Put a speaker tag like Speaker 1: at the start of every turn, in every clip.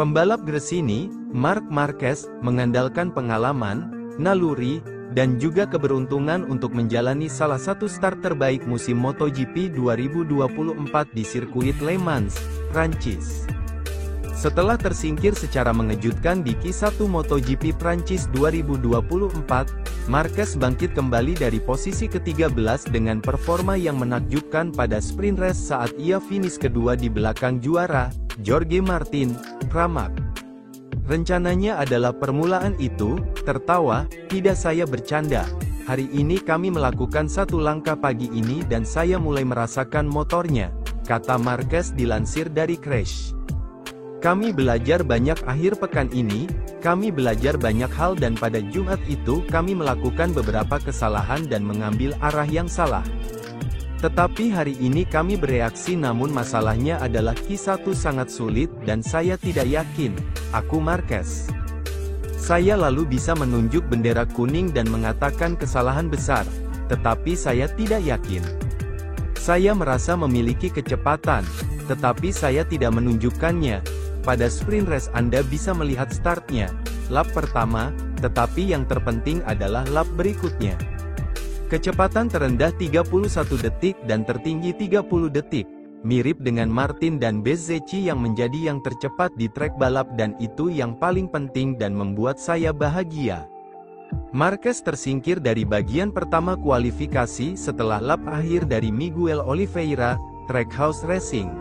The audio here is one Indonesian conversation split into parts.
Speaker 1: Pembalap Gresini, Marc Marquez, mengandalkan pengalaman, naluri, dan juga keberuntungan untuk menjalani salah satu start terbaik musim MotoGP 2024 di sirkuit Le Mans, Prancis. Setelah tersingkir secara mengejutkan di Q1 MotoGP Prancis 2024, Marquez bangkit kembali dari posisi ke-13 dengan performa yang menakjubkan pada sprint race saat ia finish kedua di belakang juara, Jorge Martin, Pramac. Rencananya adalah permulaan itu, tertawa, tidak saya bercanda. Hari ini kami melakukan satu langkah pagi ini dan saya mulai merasakan motornya, kata Marquez dilansir dari Crash. Kami belajar banyak akhir pekan ini, kami belajar banyak hal dan pada Jumat itu kami melakukan beberapa kesalahan dan mengambil arah yang salah. Tetapi hari ini kami bereaksi namun masalahnya adalah Q1 sangat sulit dan saya tidak yakin, aku Marquez. Saya lalu bisa menunjuk bendera kuning dan mengatakan kesalahan besar, tetapi saya tidak yakin. Saya merasa memiliki kecepatan, tetapi saya tidak menunjukkannya. Pada sprint race Anda bisa melihat startnya, lap pertama, tetapi yang terpenting adalah lap berikutnya. Kecepatan terendah 31 detik dan tertinggi 30 detik, mirip dengan Martin dan Bezzecchi yang menjadi yang tercepat di trek balap dan itu yang paling penting dan membuat saya bahagia. Marquez tersingkir dari bagian pertama kualifikasi setelah lap akhir dari Miguel Oliveira, Trackhouse Racing.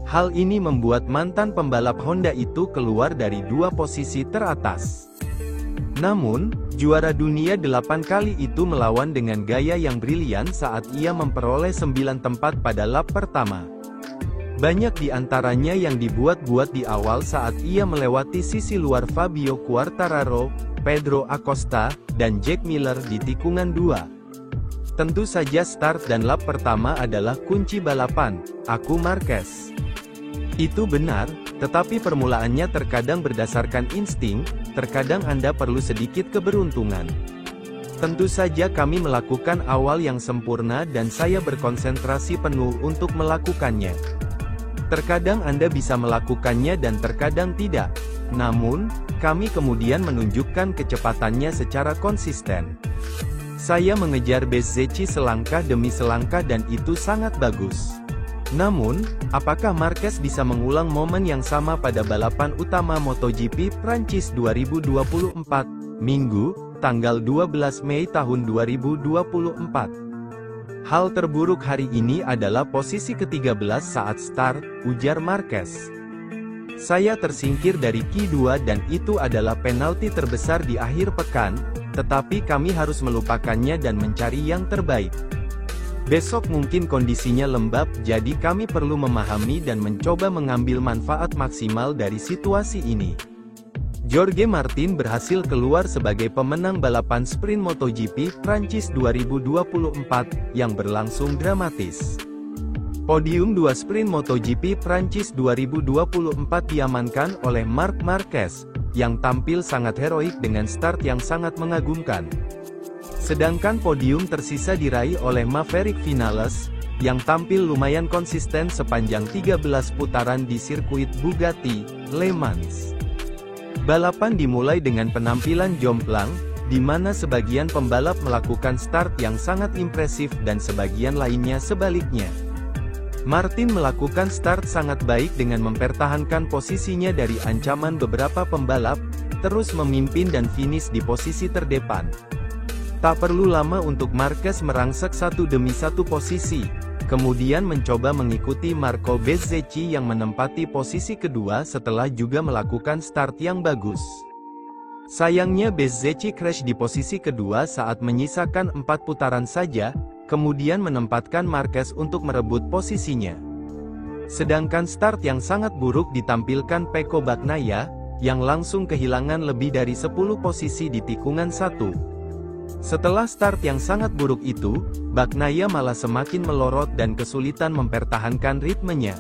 Speaker 1: Hal ini membuat mantan pembalap Honda itu keluar dari dua posisi teratas. Namun, juara dunia 8 kali itu melawan dengan gaya yang brilian saat ia memperoleh 9 tempat pada lap pertama. Banyak di antaranya yang dibuat-buat di awal saat ia melewati sisi luar Fabio Quartararo, Pedro Acosta, dan Jack Miller di tikungan 2. Tentu saja start dan lap pertama adalah kunci balapan, aku Marquez. Itu benar, tetapi permulaannya terkadang berdasarkan insting, terkadang Anda perlu sedikit keberuntungan. Tentu saja kami melakukan awal yang sempurna dan saya berkonsentrasi penuh untuk melakukannya. Terkadang Anda bisa melakukannya dan terkadang tidak. Namun, kami kemudian menunjukkan kecepatannya secara konsisten. Saya mengejar Bezzecchi selangkah demi selangkah dan itu sangat bagus. Namun, apakah Marquez bisa mengulang momen yang sama pada balapan utama MotoGP Prancis 2024, Minggu, tanggal 12 Mei tahun 2024? Hal terburuk hari ini adalah posisi ke-13 saat start, ujar Marquez. Saya tersingkir dari Q2 dan itu adalah penalti terbesar di akhir pekan, tetapi kami harus melupakannya dan mencari yang terbaik. Besok mungkin kondisinya lembab, jadi kami perlu memahami dan mencoba mengambil manfaat maksimal dari situasi ini. Jorge Martin berhasil keluar sebagai pemenang balapan sprint MotoGP Prancis 2024, yang berlangsung dramatis. Podium 2 sprint MotoGP Prancis 2024 diamankan oleh Marc Marquez, yang tampil sangat heroik dengan start yang sangat mengagumkan. Sedangkan podium tersisa diraih oleh Maverick Vinales, yang tampil lumayan konsisten sepanjang 13 putaran di sirkuit Bugatti, Le Mans. Balapan dimulai dengan penampilan jomplang, di mana sebagian pembalap melakukan start yang sangat impresif dan sebagian lainnya sebaliknya. Martin melakukan start sangat baik dengan mempertahankan posisinya dari ancaman beberapa pembalap, terus memimpin dan finish di posisi terdepan. Tak perlu lama untuk Marquez merangsek satu demi satu posisi, kemudian mencoba mengikuti Marco Bezzecchi yang menempati posisi kedua setelah juga melakukan start yang bagus. Sayangnya Bezzecchi crash di posisi kedua saat menyisakan 4 putaran saja, kemudian menempatkan Marquez untuk merebut posisinya. Sedangkan start yang sangat buruk ditampilkan Pecco Bagnaia, yang langsung kehilangan lebih dari 10 posisi di tikungan 1. Setelah start yang sangat buruk itu, Bagnaia malah semakin melorot dan kesulitan mempertahankan ritmenya.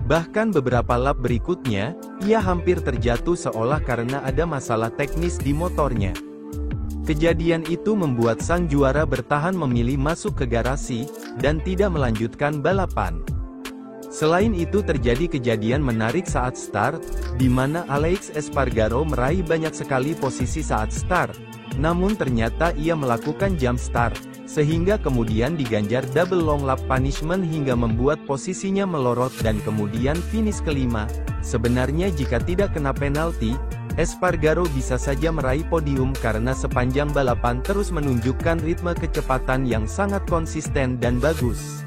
Speaker 1: Bahkan beberapa lap berikutnya, ia hampir terjatuh seolah karena ada masalah teknis di motornya. Kejadian itu membuat sang juara bertahan memilih masuk ke garasi, dan tidak melanjutkan balapan. Selain itu terjadi kejadian menarik saat start, di mana Alex Espargaro meraih banyak sekali posisi saat start. Namun ternyata ia melakukan jump start, sehingga kemudian diganjar double long lap punishment hingga membuat posisinya melorot dan kemudian finish kelima. Sebenarnya jika tidak kena penalti, Espargaro bisa saja meraih podium karena sepanjang balapan terus menunjukkan ritme kecepatan yang sangat konsisten dan bagus.